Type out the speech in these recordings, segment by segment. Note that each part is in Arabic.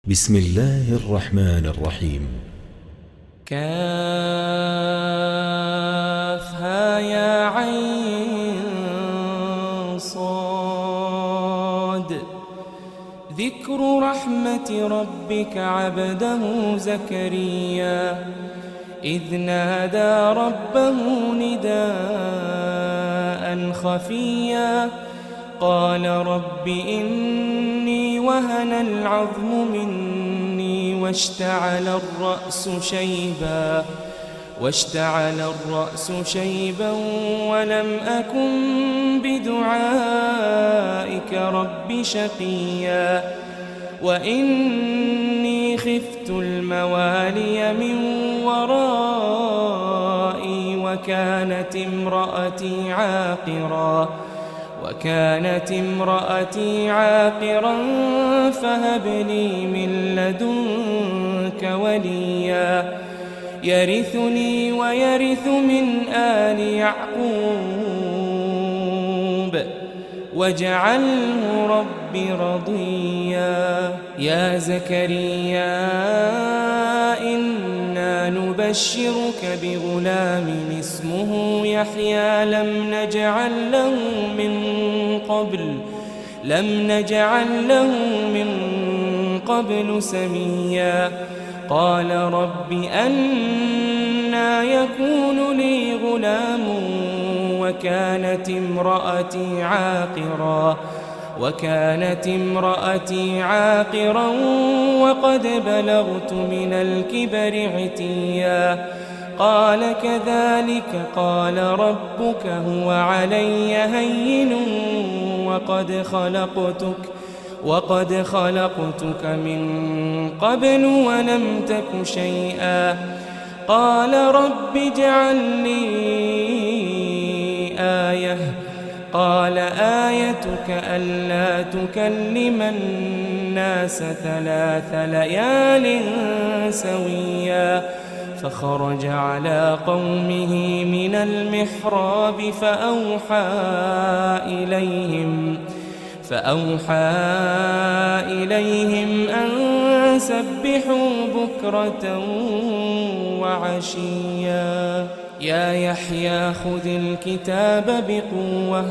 بسم الله الرحمن الرحيم. كافها يا عين صاد. ذكر رحمة ربك عبده زكريا إذ نادى ربه نداء خفيا قال رب إني وهن العظم مني واشتعل الرأس شيبا ولم أكن بدعائك رب شقيا وإني خفت الموالي من ورائي وكانت امرأتي عاقرا فهب لي من لدنك وليا يرثني ويرث من آل يعقوب واجعله رب رضيا. يا زكريا إنا نبشرك بغلام اسمه يحيى لم نجعل له من قبل سميا قال رب أنى يكون لي غلام وكانت امرأتي عاقرا وقد بلغت من الكبر عتيا قال كذلك قال ربك هو علي هين وقد خلقتك من قبل ولم تك شيئا قال رب اجعل لي آية قال آيتك ألا تكلم الناس 3 ليال سويا فخرج على قومه من المحراب فأوحى إليهم أن سبحوا بكرة وعشيا. يا يحيى خذ الكتاب بقوة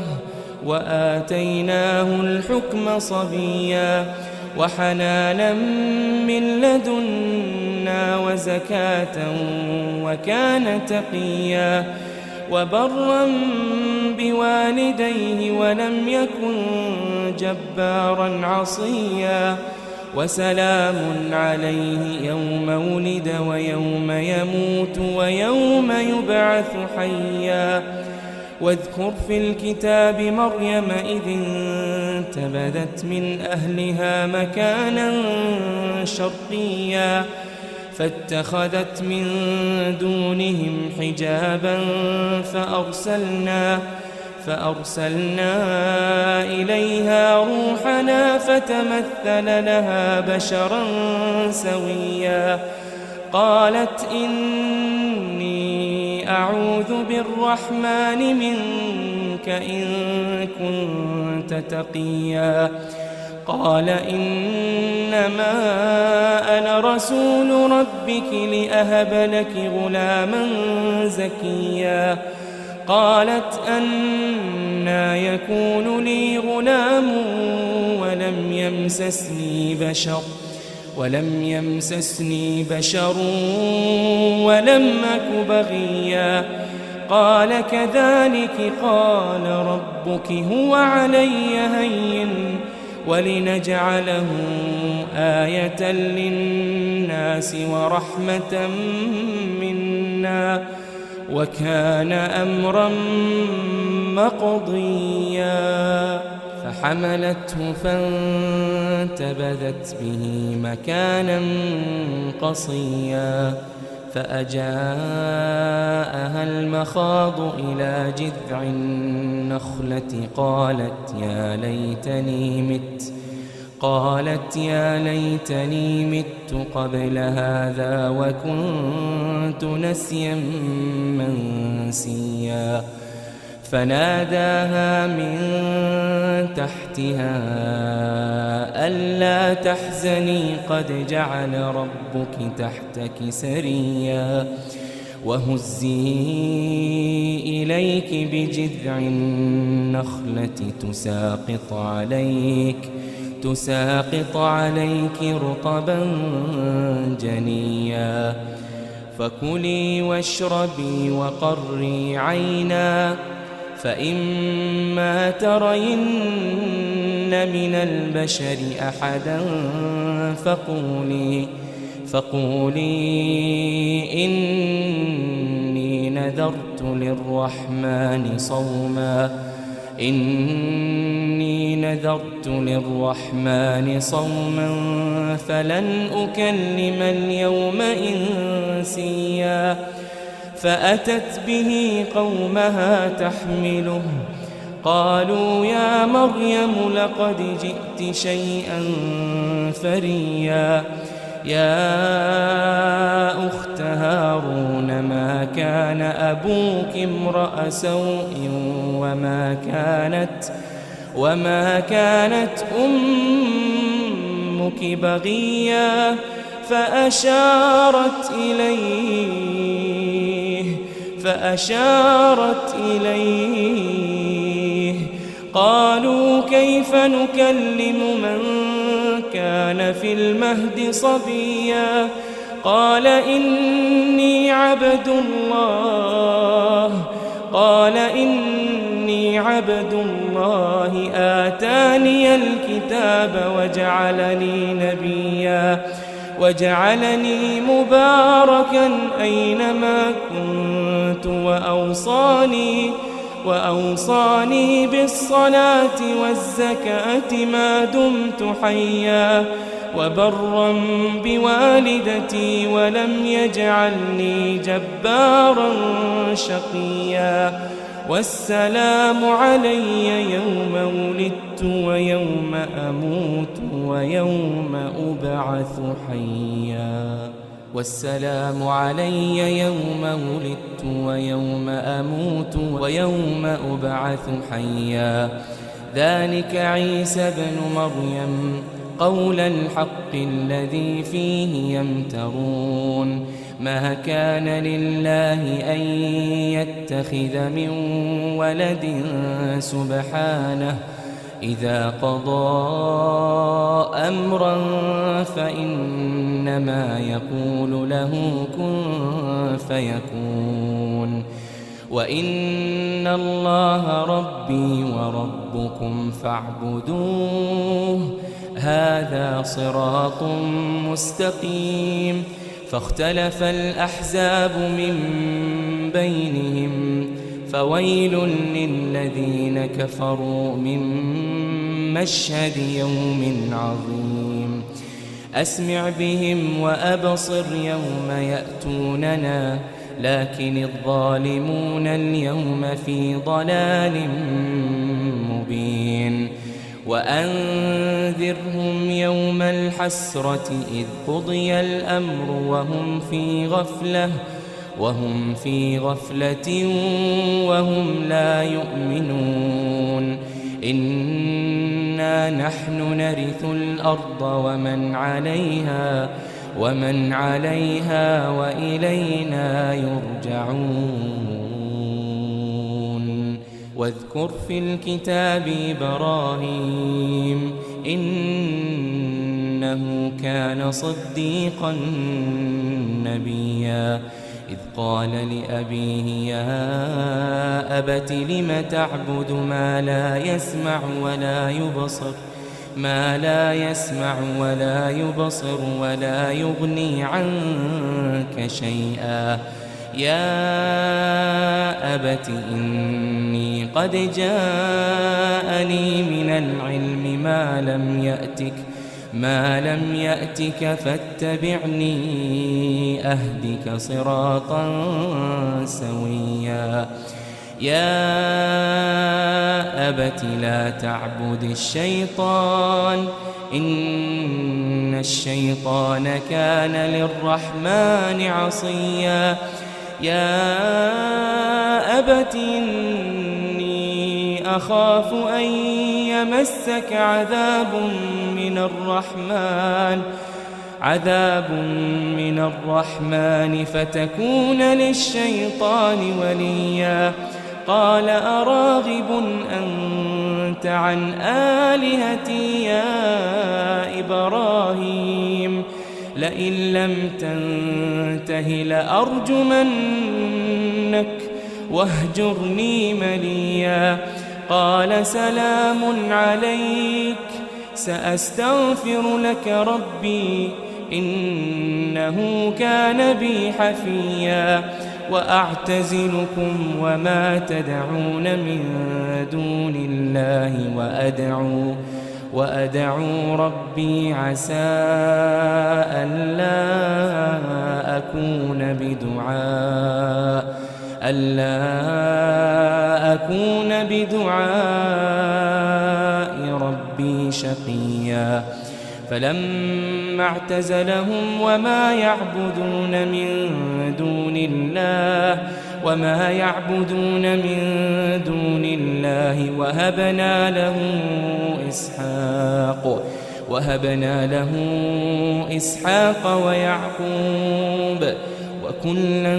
وآتيناه الحكم صبيا وحنانا من لدنا وزكاة وكان تقيا وبرا بوالديه ولم يكن جبارا عصيا وسلام عليه يوم ولد ويوم يموت ويوم يبعث حيا. واذكر في الكتاب مريم إذ انتبذت من أهلها مكانا شرقيا فاتخذت من دونهم حجابا فأرسلنا إليها روحنا فتمثل لها بشرا سويا قالت إني أعوذ بالرحمن منك إن كنت تقيا قال إنما أنا رسول ربك لأهب لك غلاما زكيا قالت أنى يكون لي غلام ولم يمسسني بشر ولم أك بغيا قال كذلك قال ربك هو علي هين ولنجعله آية للناس ورحمة منا وكان أمرا مقضيا. فحملته فانتبذت به مكانا قصيا فأجاءها المخاض إلى جذع النخلة قالت يا ليتني مت قبل هذا وكنت نسيا منسيا فناداها من تحتها ألا تحزني قد جعل ربك تحتك سريا وهزي إليك بجذع النخلة تساقط عليك رطبا جنيا فكلي واشربي وقري عينا فإما ترين من البشر أحدا فقولي إني نذرت للرحمن صوما فلن أكلم اليوم إنسيا فأتت به قومها تحمله قالوا يا مريم لقد جئت شيئا فريا يا أخت هارون ما كان أبوك امرأ سوء وما كانت أمك بغيا فأشارت إليه قالوا كيف نكلم من كان في المهد صبيا قال إني عبد الله آتاني الكتاب وجعلني نبيا وجعلني مباركا أينما كنت وأوصاني بالصلاة والزكاة ما دمت حيا وبرا بوالدتي ولم يجعلني جبارا شقيا والسلام علي يوم ولدت ويوم أموت ويوم أبعث حيا والسلام علي يوم ولدت ويوم أموت ويوم أبعث حيا ذلك عيسى بن مريم قول الحق الذي فيه يمترون ما كان لله أن يتخذ من ولد سبحانه إذا قضى أمرا فإنما يقول له كن فيكون وإن الله ربي وربكم فاعبدوه هذا صراط مستقيم فاختلف الأحزاب من بينهم فويل للذين كفروا من مشهد يوم عظيم أسمع بهم وأبصر يوم يأتوننا لكن الظالمون اليوم في ضلال مبين وأنذرهم يوم الحسرة إذ قضي الأمر وهم في غفلة وهم لا يؤمنون إنا نحن نرث الأرض ومن عليها وإلينا يرجعون واذكر في الكتاب إبراهيم إنه كان صديقا نبيا إذ قال لأبيه يا أبت لم تعبد ما لا يسمع ولا يبصر ولا يغني عنك شيئا يا أبت إني قد جاءني من العلم ما لم يأتك فاتبعني أهدك صراطا سويا يا أبت لا تعبد الشيطان إن الشيطان كان للرحمن عصيا يا أبت إني أخاف أن يمسك عذاب من الرحمن فتكون للشيطان وليا. قال أراغب أنت عن آلهتي يا إبراهيم لئن لم تنته لأرجمنك واهجرني مليا. قال سلام عليك سأستغفر لك ربي إنه كان بي حفيا. وأعتزلكم وما تدعون من دون الله وأدعو ربي عسى ألا أكون بدعاء ربي شقيا. فلما اعتزلهم وما يعبدون من دون الله وهبنا له إسحاق ويعقوب وكلا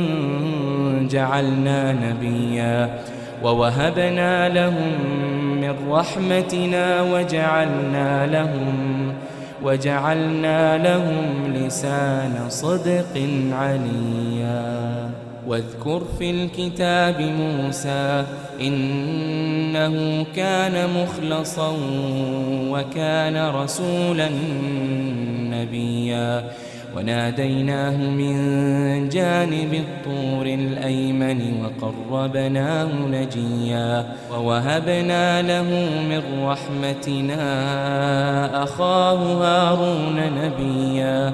جعلنا نبيا. ووهبنا لهم من رحمتنا وجعلنا لهم لسان صدق عليا. واذكر في الكتاب موسى إنه كان مخلصا وكان رسولا نبيا. وناديناه من جانب الطور الأيمن وقربناه نجيا. ووهبنا له من رحمتنا أخاه هارون نبيا.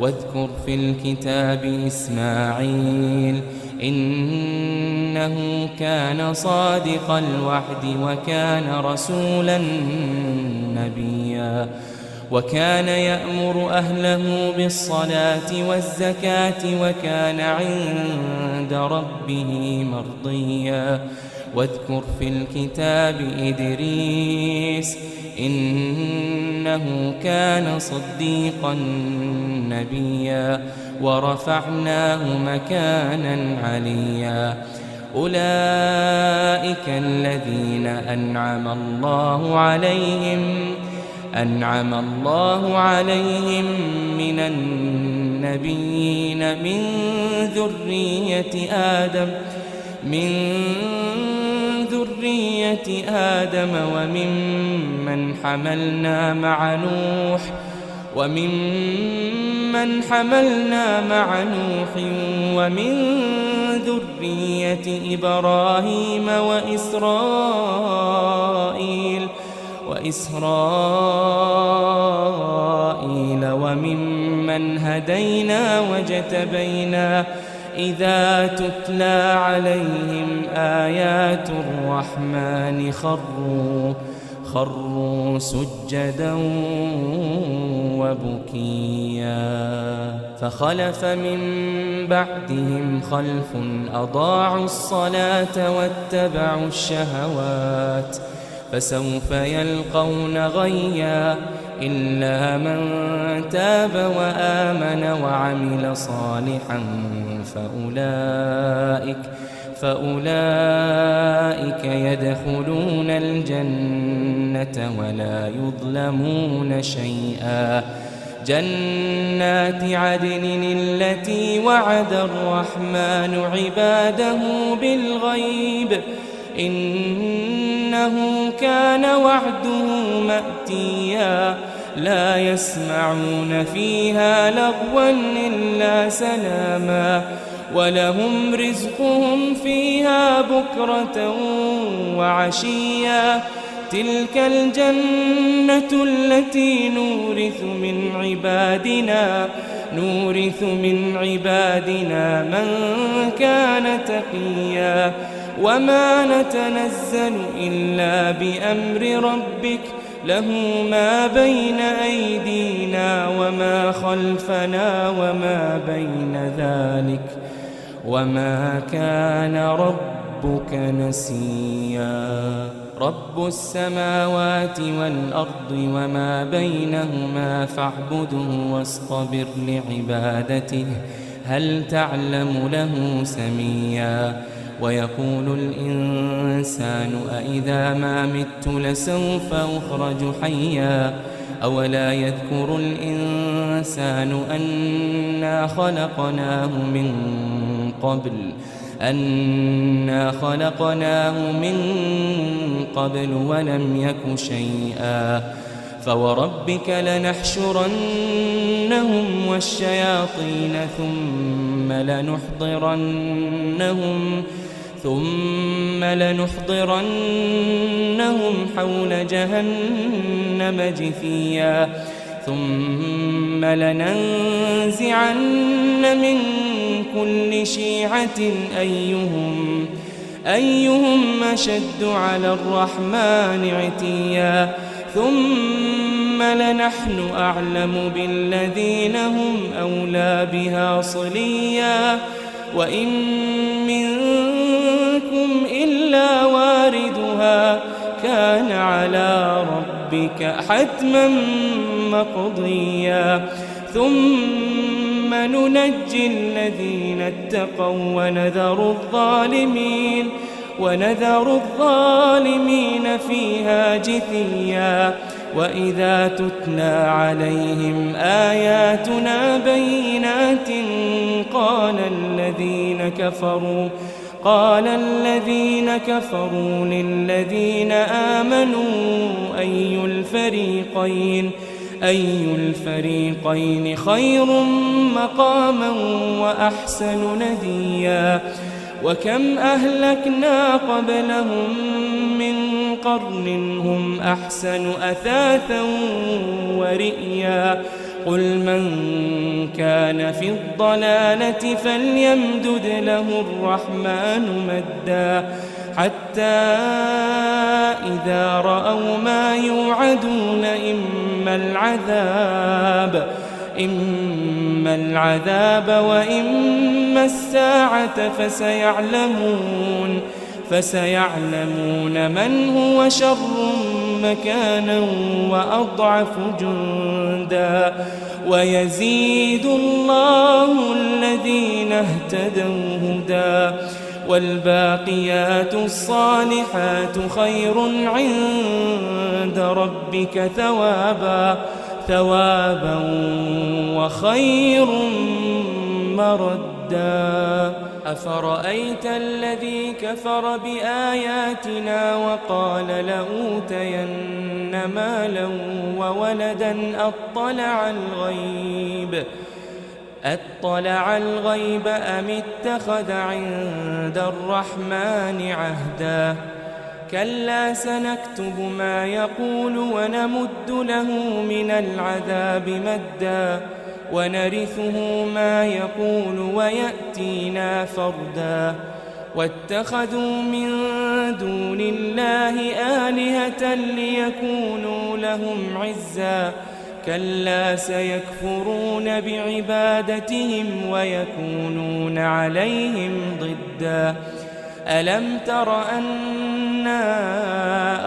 واذكر في الكتاب إسماعيل إنه كان صادق الوعد وكان رسولا نبيا. وكان يأمر أهله بالصلاة والزكاة وكان عند ربه مرضيا. واذكر في الكتاب إدريس إنه كان صديقا نبيا. ورفعناه مكانا عليا. أولئك الذين أنعم الله عليهم من النبيين من ذرية آدم وممن حملنا مع نوح ومن ذرية إبراهيم وإسرائيل وممن هدينا واجتبينا إذا تتلى عليهم آيات الرحمن خروا سجدا وبكيا. فخلف من بعدهم خلف أضاعوا الصلاة واتبعوا الشهوات فسوف يلقون غيا. إلا من تاب وآمن وعمل صالحا فأولئك يدخلون الجنة ولا يظلمون شيئا. جنات عدن التي وعد الرحمن عباده بالغيب إنه كان وعده مأتيا. لا يسمعون فيها لغوا إلا سلاما ولهم رزقهم فيها بكرة وعشيا. تلك الجنة التي نورث من عبادنا من كان تقيا. وما نتنزل إلا بأمر ربك له ما بين أيدينا وما خلفنا وما بين ذلك وما كان ربك ربك نسيا رب السماوات والأرض وما بينهما فاعبده واصطبر لعبادته هل تعلم له سميا ويقول الإنسان أإذا ما مت لسوف أخرج حيا أولا يذكر الإنسان أنا خلقناه من قبل ولم يك شيئا فوربك لنحشرنهم والشياطين ثم لنحضرنهم حول جهنم جثيا ثم لننزعن من كل شيعة أيهم أشد على الرحمن عتيا ثم لنحن أعلم بالذين هم أولى بها صليا وإن منكم إلا واردها كان على ربك حتما مقضيا ثم ننجي الذين اتقوا ونذر الظالمين فيها جثيا وإذا تتلى عليهم آياتنا بينات قال الذين كفروا للذين آمنوا أي الفريقين خير مقاما وأحسن نديا وكم أهلكنا قبلهم من قرن هم أحسن أثاثا ورئيا قل من كان في الضلالة فليمدد له الرحمن مدا حتى إذا رأوا ما يوعدون إما العذاب وإما الساعة فسيعلمون من هو شر مكانا وأضعف جندا ويزيد الله الذين اهتدوا هدى والباقيات الصالحات خير عند ربك ثوابا وخير مردا أفرأيت الذي كفر بآياتنا وقال لأوتين مالا وولدا أطلع الغيب أم اتخذ عند الرحمن عهدا كلا سنكتب ما يقول ونمد له من العذاب مدا ونرثه ما يقول ويأتينا فردا واتخذوا من دون الله آلهة ليكونوا لهم عزا كلا سيكفرون بعبادتهم ويكونون عليهم ضدا ألم تر أنا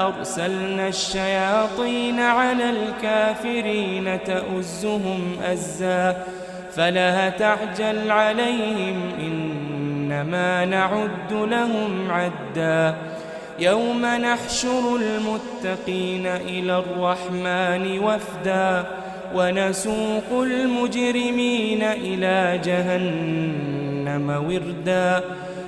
أرسلنا الشياطين على الكافرين تؤزهم أزا فلا تعجل عليهم إنما نعد لهم عدا يوم نحشر المتقين إلى الرحمن وفدا ونسوق المجرمين إلى جهنم وردا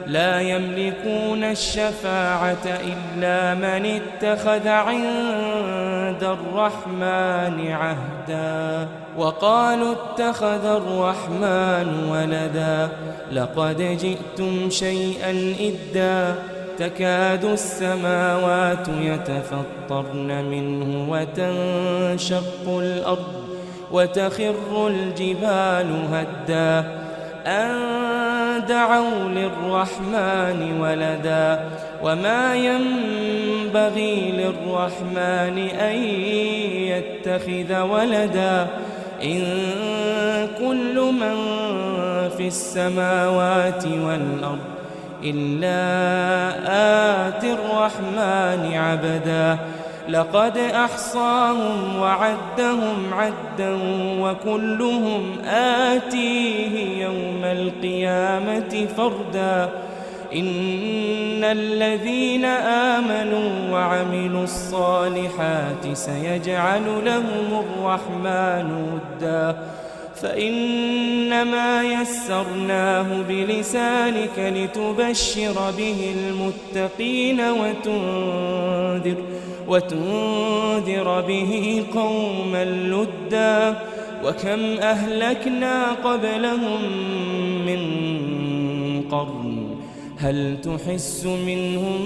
لا يملكون الشفاعة إلا من اتخذ عند الرحمن عهدا وقالوا اتخذ الرحمن ولدا لقد جئتم شيئا إدا تكاد السماوات يتفطرن منه وتنشق الأرض وتخر الجبال هدا أن دعوا للرحمن ولدا وما ينبغي للرحمن أن يتخذ ولدا إن كل من في السماوات والأرض إلا آتي الرحمن عبدا لقد أحصاهم وعدهم عدا وكلهم آتيه يوم القيامة فردا إن الذين آمنوا وعملوا الصالحات سيجعل لهم الرحمن ودا فإنما يسرناه بلسانك لتبشر به المتقين وتنذر به قوما لدا وكم أهلكنا قبلهم من قرن هل تحس منهم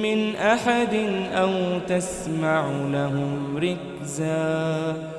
من أحد أو تسمع لهم ركزا